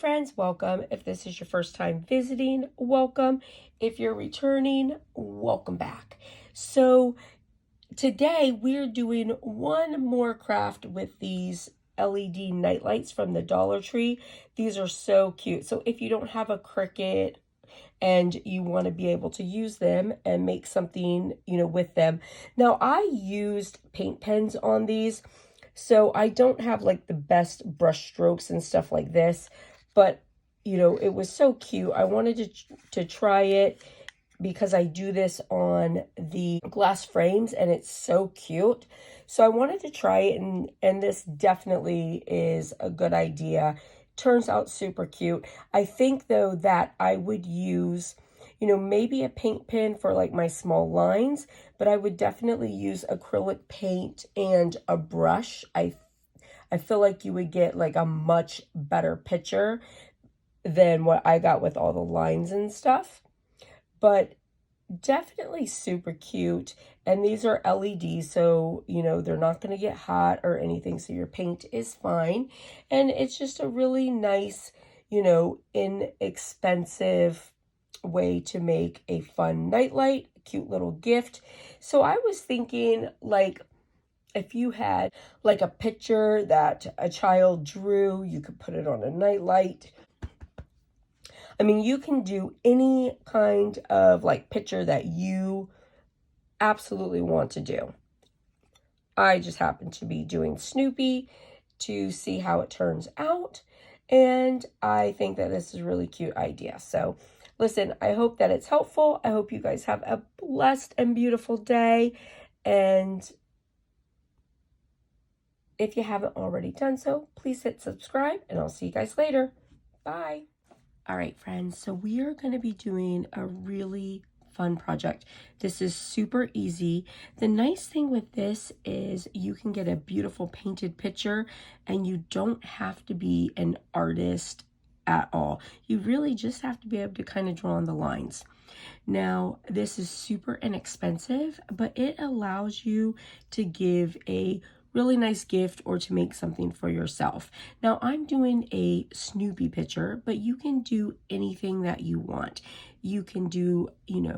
friends, welcome. If this is your first time visiting, welcome. If you're returning, welcome back. So today we're doing one more craft with these LED night lights from the Dollar Tree. These are so cute. So if you don't have a Cricut and you want to be able to use them and make something, with them. Now I used paint pens on these. So I don't have like the best brush strokes and stuff like this, but it was so cute. I wanted to try it because I do this on the glass frames and it's so cute. So I wanted to try it, and this definitely is a good idea. Turns out super cute. I think though that I would use maybe a paint pen for like my small lines, but I would definitely use acrylic paint and a brush. I feel like you would get like a much better picture than what I got with all the lines and stuff. But definitely super cute. And these are LEDs, so they're not going to get hot or anything, so your paint is fine. And it's just a really nice, inexpensive way to make a fun nightlight, a cute little gift. So I was thinking, like, if you had like a picture that a child drew, you could put it on a nightlight. I mean, you can do any kind of like picture that you absolutely want to do. I just happen to be doing Snoopy to see how it turns out. And I think that this is a really cute idea. So listen, I hope that it's helpful. I hope you guys have a blessed and beautiful day. And if you haven't already done so, please hit subscribe, and I'll see you guys later. Bye. All right, friends, so we are going to be doing a really fun project. This is super easy. The nice thing with this is you can get a beautiful painted picture, and you don't have to be an artist at all. You really just have to be able to kind of draw on the lines. Now, this is super inexpensive, but it allows you to give a really nice gift or to make something for yourself. Now, I'm doing a Snoopy picture, but you can do anything that you want. You can do,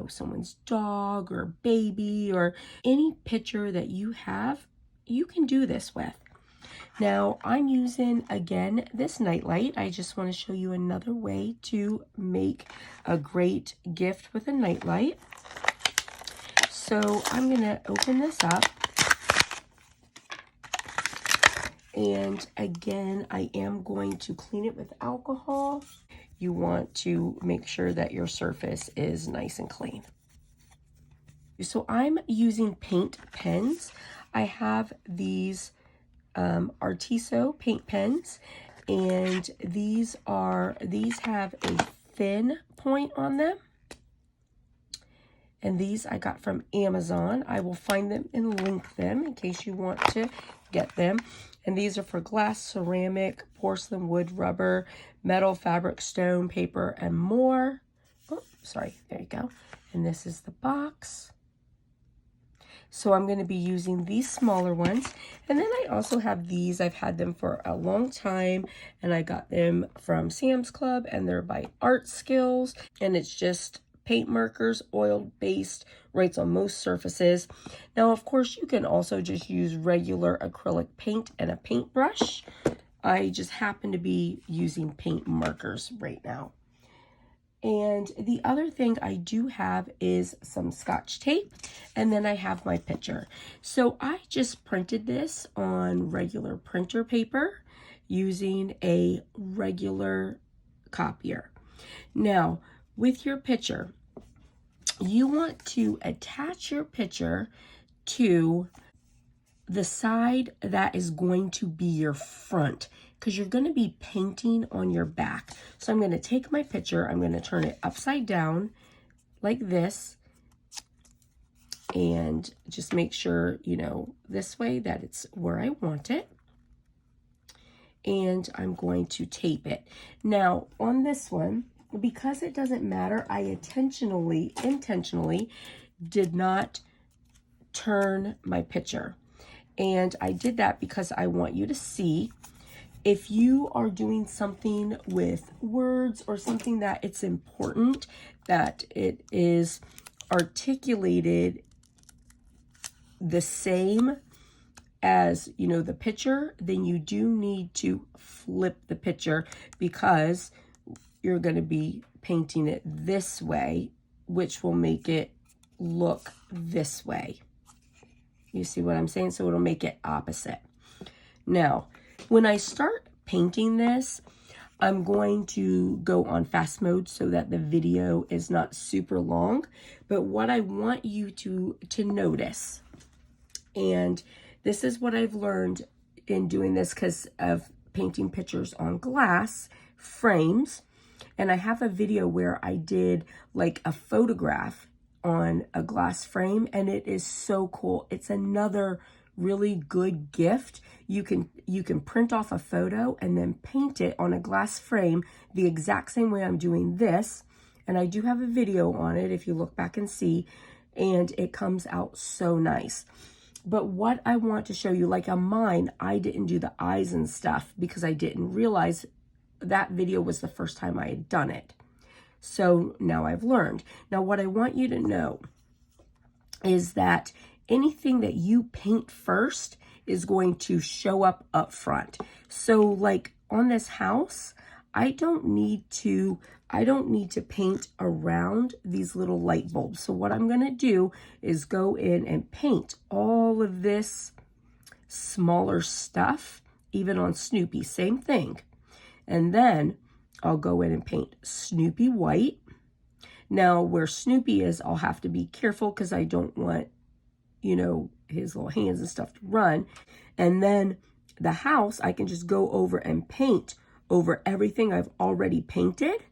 someone's dog or baby or any picture that you have, you can do this with. Now, I'm using, again, this nightlight. I just want to show you another way to make a great gift with a nightlight. So I'm going to open this up. And again, I am going to clean it with alcohol. You want to make sure that your surface is nice and clean. So I'm using paint pens. I have these Artiso paint pens, and these have a thin point on them. And these I got from Amazon. I will find them and link them in case you want to get them. And these are for glass, ceramic, porcelain, wood, rubber, metal, fabric, stone, paper, and more. Oh, sorry, there you go. And this is the box. So I'm going to be using these smaller ones. And then I also have these. I've had them for a long time, and I got them from Sam's Club, and they're by Art Skills. And it's just paint markers, oil-based, writes on most surfaces. Now, of course, you can also just use regular acrylic paint and a paintbrush. I just happen to be using paint markers right now. And the other thing I do have is some Scotch tape, and then I have my picture. So I just printed this on regular printer paper using a regular copier. Now, with your picture, you want to attach your picture to the side that is going to be your front, because you're going to be painting on your back. So I'm going to take my picture, I'm going to turn it upside down like this, and just make sure, this way that it's where I want it. And I'm going to tape it. Now, on this one, because it doesn't matter, I intentionally did not turn my picture. And I did that because I want you to see if you are doing something with words or something that it's important that it is articulated the same as, you know, the picture, then you do need to flip the picture because you're going to be painting it this way, which will make it look this way. You see what I'm saying? So it'll make it opposite. Now, when I start painting this, I'm going to go on fast mode so that the video is not super long. But what I want you to notice, and this is what I've learned in doing this because of painting pictures on glass frames. And I have a video where I did like a photograph on a glass frame, and it is so cool. It's another really good gift. You can print off a photo and then paint it on a glass frame the exact same way I'm doing this. And I do have a video on it if you look back and see, and it comes out so nice. But what I want to show you, like on mine, I didn't do the eyes and stuff because I didn't realize that video was the first time I had done it. So now I've learned. Now what I want you to know is that anything that you paint first is going to show up front. So like on this house, I don't need to paint around these little light bulbs. So what I'm going to do is go in and paint all of this smaller stuff, even on Snoopy, same thing. And then I'll go in and paint Snoopy white. Now where Snoopy is, I'll have to be careful because I don't want, you know, his little hands and stuff to run. And then the house, I can just go over and paint over everything I've already painted.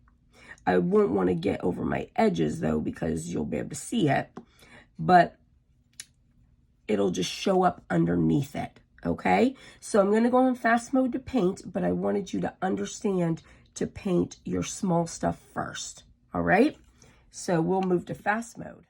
I won't want to get over my edges though, because you'll be able to see it, but it'll just show up underneath it. Okay, so I'm going to go in fast mode to paint, but I wanted you to understand to paint your small stuff first. All right, so we'll move to fast mode.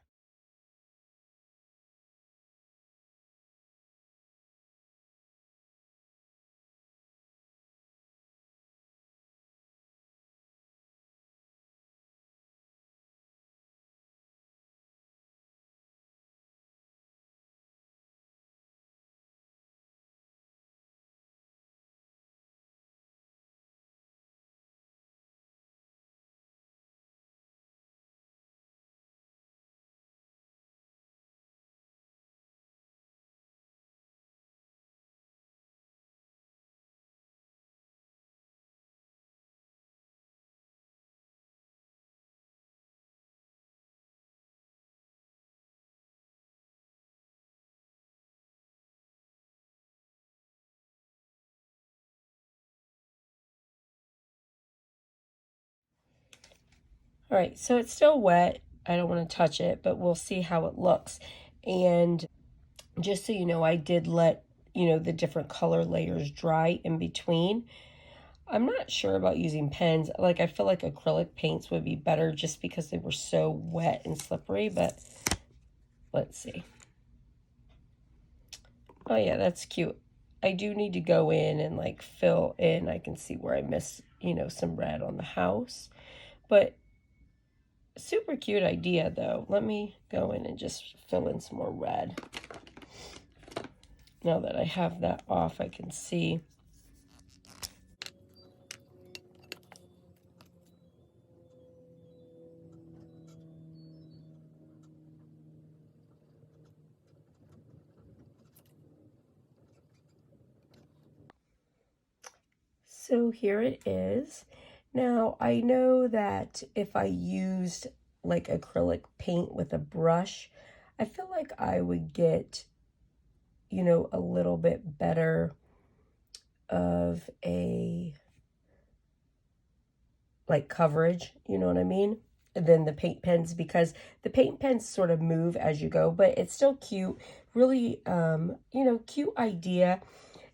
All right, so it's still wet. I don't want to touch it, but we'll see how it looks. And just so you know, I did let, you know, the different color layers dry in between. I'm not sure about using pens. Like, I feel like acrylic paints would be better just because they were so wet and slippery, but let's see. Oh yeah, that's cute. I do need to go in and like fill in. I can see where I missed, you know, some red on the house, but super cute idea though. Let me go in and just fill in some more red. Now that I have that off, I can see. So here it is. Now I know that if I used like acrylic paint with a brush, I feel like I would get, you know, a little bit better of a like coverage, you know what I mean, than the paint pens, because the paint pens sort of move as you go, but it's still cute. Really, you know, cute idea.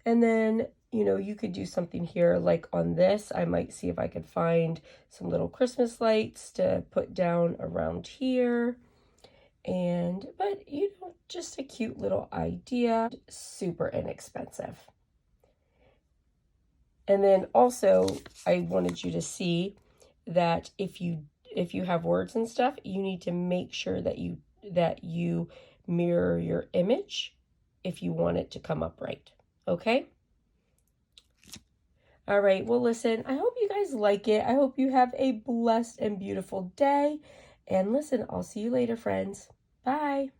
And then, you know, you could do something here like on this. I might see if I could find some little Christmas lights to put down around here. And, but, you know, just a cute little idea. Super inexpensive. And then also, I wanted you to see that if you have words and stuff, you need to make sure that you mirror your image if you want it to come up right. Okay? All right. Well, listen, I hope you guys like it. I hope you have a blessed and beautiful day. And listen, I'll see you later, friends. Bye.